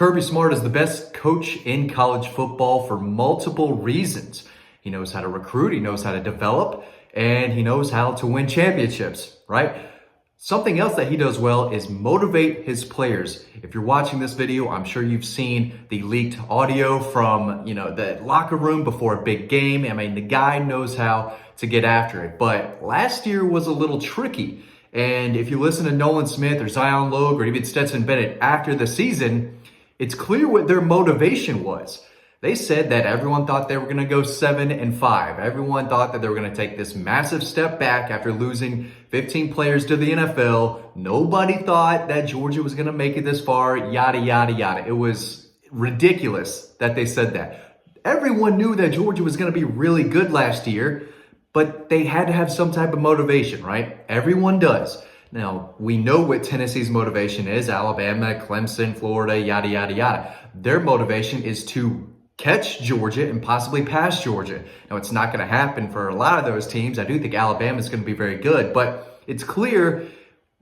Kirby Smart is the best coach in college football for multiple reasons. He knows how to recruit, he knows how to develop, and he knows how to win championships, right? Something else that he does well is motivate his players. If you're watching this video, I'm sure you've seen the leaked audio from, the locker room before a big game. I mean, the guy knows how to get after it. But last year was a little tricky. And if you listen to Nolan Smith or Zion Logue or even Stetson Bennett after the season, it's clear what their motivation was. They said that everyone thought they were going to go 7-5. Everyone thought that they were going to take this massive step back after losing 15 players to the NFL. Nobody thought that Georgia was going to make it this far, yada, yada, yada. It was ridiculous that they said that. Everyone knew that Georgia was going to be really good last year, but they had to have some type of motivation, right? Everyone does. Now, we know what Tennessee's motivation is. Alabama, Clemson, Florida, yada, yada, yada. Their motivation is to catch Georgia and possibly pass Georgia. Now, it's not going to happen for a lot of those teams. I do think Alabama is going to be very good, but it's clear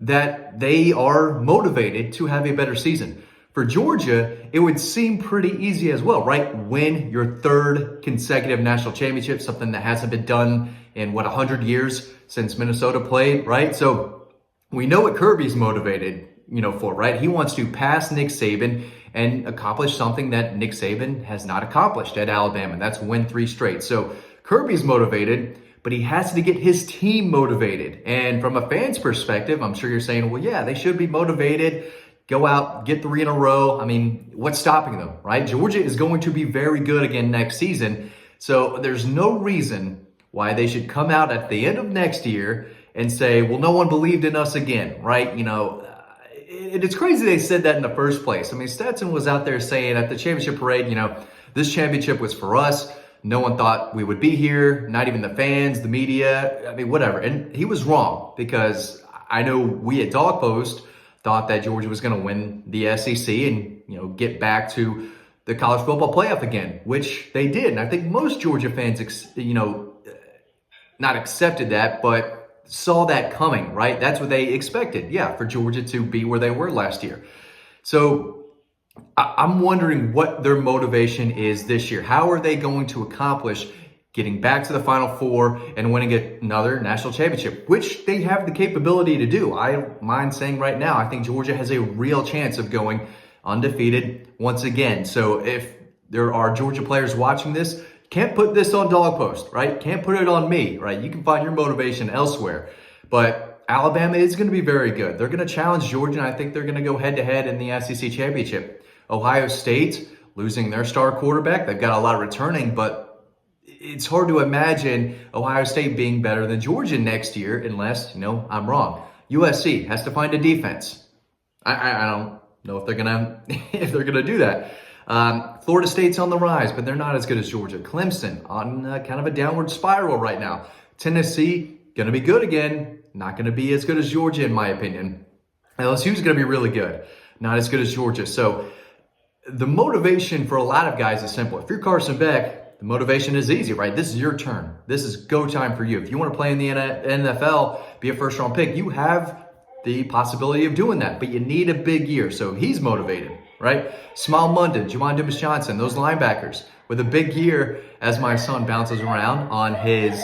that they are motivated to have a better season. For Georgia, it would seem pretty easy as well, right? Win your third consecutive national championship, something that hasn't been done in, 100 years since Minnesota played, right? So we know what Kirby's motivated, for, right? He wants to pass Nick Saban and accomplish something that Nick Saban has not accomplished at Alabama. And that's win 3 straight. So Kirby's motivated, but he has to get his team motivated. And from a fan's perspective, I'm sure you're saying, well, yeah, they should be motivated. Go out, get 3 in a row. I mean, what's stopping them, right? Georgia is going to be very good again next season. So there's no reason why they should come out at the end of next year and say, well, no one believed in us again, right? It's crazy they said that in the first place. I mean, Stetson was out there saying at the championship parade, this championship was for us. No one thought we would be here, not even the fans, the media, I mean, whatever. And he was wrong because I know we at DAWGS thought that Georgia was going to win the SEC and, get back to the college football playoff again, which they did. And I think most Georgia fans, not accepted that, but saw that coming, right? That's what they expected, for Georgia to be where they were last year. So I'm wondering what their motivation is this year. How are they going to accomplish getting back to the Final Four and winning another national championship, which they have the capability to do? I don't mind saying right now, I think Georgia has a real chance of going undefeated once again. So if there are Georgia players watching this, can't put this on Dog Post, right? Can't put it on me, right? You can find your motivation elsewhere. But Alabama is going to be very good. They're going to challenge Georgia, and I think they're going to go head-to-head in the SEC championship. Ohio State, losing their star quarterback. They've got a lot of returning, but it's hard to imagine Ohio State being better than Georgia next year unless, I'm wrong. USC has to find a defense. I don't know if they're gonna do that. Florida State's on the rise, but they're not as good as Georgia. Clemson on kind of a downward spiral right now. Tennessee, going to be good again. Not going to be as good as Georgia, in my opinion. LSU's going to be really good. Not as good as Georgia. So the motivation for a lot of guys is simple. If you're Carson Beck, the motivation is easy, right? This is your turn. This is go time for you. If you want to play in the NFL, be a first-round pick, you have the possibility of doing that, but you need a big year. So he's motivated, right? Smile Munden, Juwan Dumas-Johnson, those linebackers with a big year as my son bounces around on his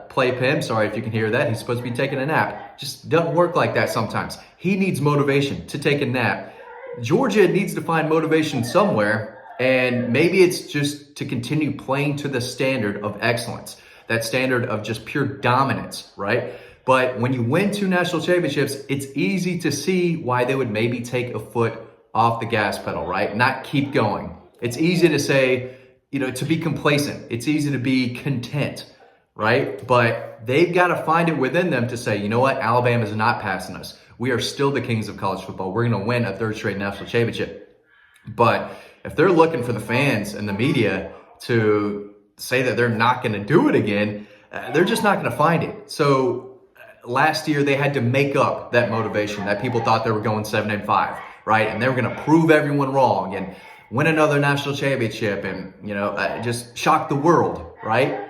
playpen. Sorry if you can hear that. He's supposed to be taking a nap. Just doesn't work like that sometimes. He needs motivation to take a nap. Georgia needs to find motivation somewhere, and maybe it's just to continue playing to the standard of excellence, that standard of just pure dominance, right? But when you win 2 national championships, it's easy to see why they would maybe take a foot off the gas pedal, right? Not keep going. It's easy to say, to be complacent. It's easy to be content, right? But they've got to find it within them to say, you know what? Alabama's not passing us. We are still the kings of college football. We're going to win a 3rd straight national championship. But if they're looking for the fans and the media to say that they're not going to do it again, they're just not going to find it. So last year, they had to make up that motivation that people thought they were going 7-5, right? And they were going to prove everyone wrong and win another national championship and, just shock the world, right?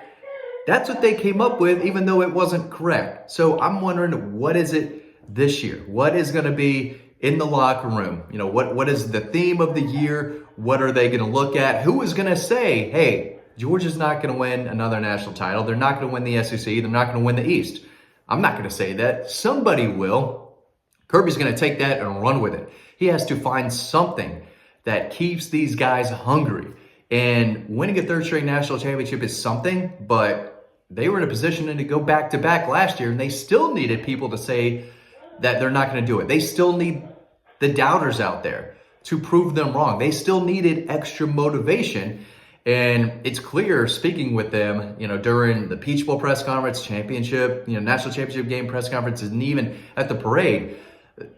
That's what they came up with, even though it wasn't correct. So I'm wondering, what is it this year? What is going to be in the locker room. What is the theme of the year? What are they going to look at? Who is going to say, hey, Georgia's not going to win another national title. They're not going to win the SEC. They're not going to win the East. I'm not going to say that. Somebody will. Kirby's going to take that and run with it. He has to find something that keeps these guys hungry. And winning a third straight national championship is something, but they were in a position to go back-to-back last year, and they still needed people to say that they're not going to do it. They still need the doubters out there to prove them wrong. They still needed extra motivation. And it's clear, speaking with them, during the Peach Bowl press conference, championship, national championship game press conferences, and even at the parade,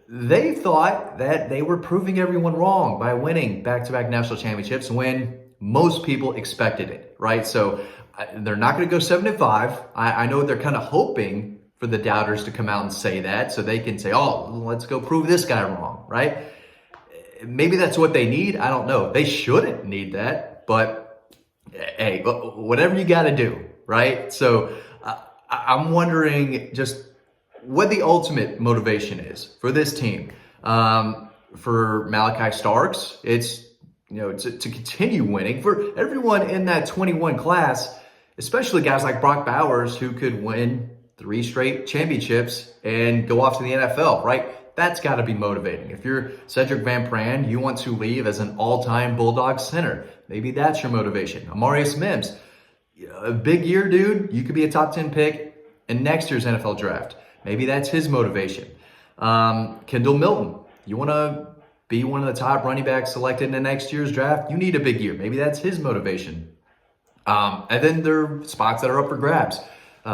they thought that they were proving everyone wrong by winning back-to-back national championships when most people expected it, right? So they're not going to go 7-5. I know they're kind of hoping for the doubters to come out and say that so they can say, oh, let's go prove this guy wrong, right? Maybe that's what they need. I don't know. They shouldn't need that, but hey, whatever you got to do, right? So I'm wondering just what the ultimate motivation is for this team. For Malachi Starks, it's to continue winning. For everyone in that 21 class, especially guys like Brock Bowers, who could win 3 straight championships and go off to the NFL, right? That's got to be motivating. If you're Cedric Van Pran, you want to leave as an all-time Bulldogs center. Maybe that's your motivation. Amarius Mims, a big year, dude. You could be a top 10 pick in next year's NFL draft. Maybe that's his motivation. Kendall Milton, you want to be one of the top running backs selected in the next year's draft. You need a big year. Maybe that's his motivation. And then there are spots that are up for grabs.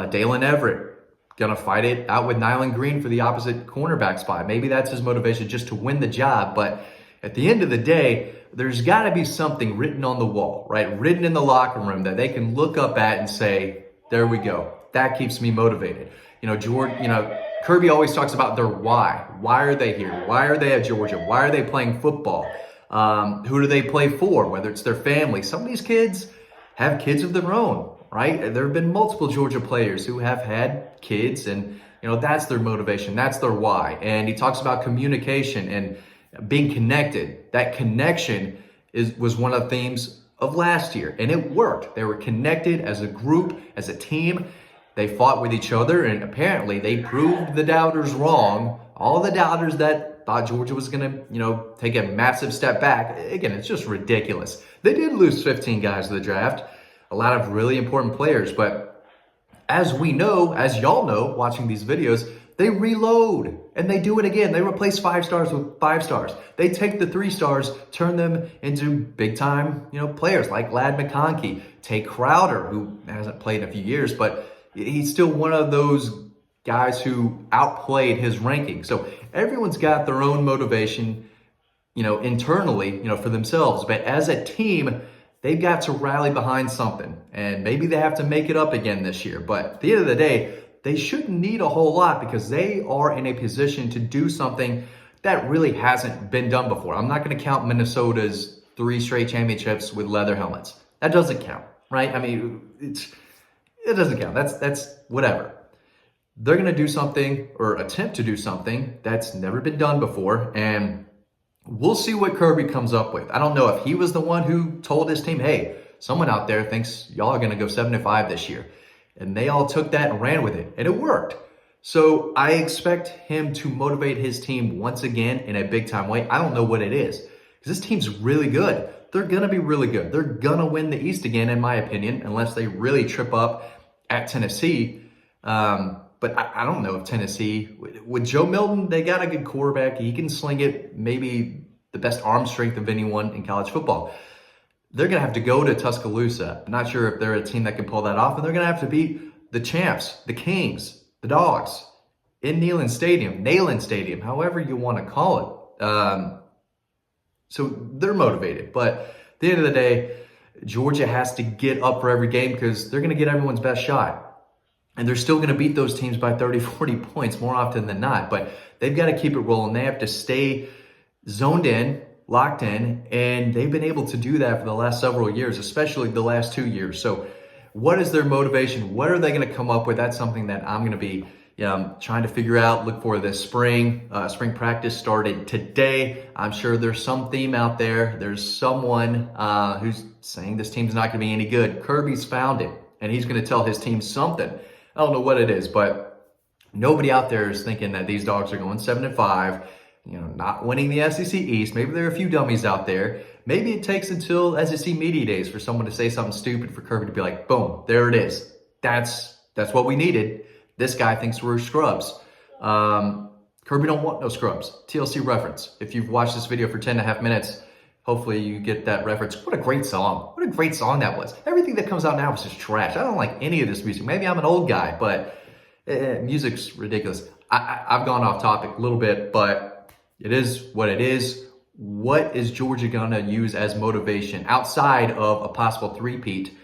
Dalen Everett, going to fight it out with Nyland Green for the opposite cornerback spot. Maybe that's his motivation, just to win the job. But at the end of the day, there's got to be something written on the wall, right? Written in the locker room that they can look up at and say, there we go. That keeps me motivated. Kirby always talks about their why. Why are they here? Why are they at Georgia? Why are they playing football? Who do they play for? Whether it's their family. Some of these kids have kids of their own, right? There have been multiple Georgia players who have had kids, and that's their motivation. That's their why. And he talks about communication and being connected. That connection was one of the themes of last year, and it worked. They were connected as a group, as a team. They fought with each other, and apparently they proved the doubters wrong. All the doubters that thought Georgia was going to, take a massive step back. Again, it's just ridiculous. They did lose 15 guys to the draft, a lot of really important players. But as we know, as y'all know, watching these videos, they reload and they do it again. They replace 5 stars with 5 stars. They take the 3 stars, turn them into big time, players like Ladd McConkey, Tay Crowder, who hasn't played in a few years, but he's still one of those guys who outplayed his ranking. So everyone's got their own motivation, internally, for themselves. But as a team, they've got to rally behind something. And maybe they have to make it up again this year. But at the end of the day, they shouldn't need a whole lot because they are in a position to do something that really hasn't been done before. I'm not going to count Minnesota's 3 straight championships with leather helmets. That doesn't count, right? I mean, it doesn't count. That's whatever. They're going to do something or attempt to do something that's never been done before. And we'll see what Kirby comes up with. I don't know if he was the one who told his team, hey, someone out there thinks y'all are going to go 7-5 this year. And they all took that and ran with it. And it worked. So I expect him to motivate his team once again in a big time way. I don't know what it is, because this team's really good. They're going to be really good. They're going to win the East again, in my opinion, unless they really trip up at Tennessee. But I don't know if Tennessee, with Joe Milton, they got a good quarterback. He can sling it, maybe the best arm strength of anyone in college football. They're going to have to go to Tuscaloosa. I'm not sure if they're a team that can pull that off. And they're going to have to beat the champs, the Kings, the DAWGS in Neyland Stadium, however you want to call it. So they're motivated. But at the end of the day, Georgia has to get up for every game because they're going to get everyone's best shot. And they're still going to beat those teams by 30, 40 points more often than not. But they've got to keep it rolling. They have to stay zoned in, locked in, and they've been able to do that for the last several years, especially the last 2 years. So what is their motivation? What are they going to come up with? That's something that I'm going to be Yeah, I'm trying to figure out, look for this spring. Spring practice started today. I'm sure there's some theme out there. There's someone who's saying this team's not going to be any good. Kirby's found it, and he's going to tell his team something. I don't know what it is, but nobody out there is thinking that these Dogs are going 7-5, not winning the SEC East. Maybe there are a few dummies out there. Maybe it takes until SEC Media Days for someone to say something stupid for Kirby to be like, boom, there it is. That's what we needed. This guy thinks we're scrubs. Kirby don't want no scrubs. TLC reference. If you've watched this video for 10.5 minutes, hopefully you get that reference. What a great song. What a great song that was. Everything that comes out now is just trash. I don't like any of this music. Maybe I'm an old guy, but music's ridiculous. I've gone off topic a little bit, but it is what it is. What is Georgia going to use as motivation outside of a possible three-peat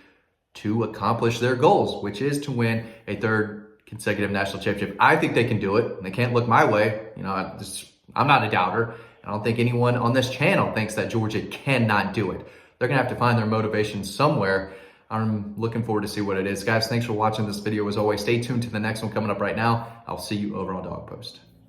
to accomplish their goals, which is to win a third consecutive national championship? I think they can do it, and they can't look my way. I'm not a doubter. I don't think anyone on this channel thinks that Georgia cannot do it. They're going to have to find their motivation somewhere. I'm looking forward to see what it is. Guys, thanks for watching this video. As always, stay tuned to the next one coming up right now. I'll see you over on Dog Post.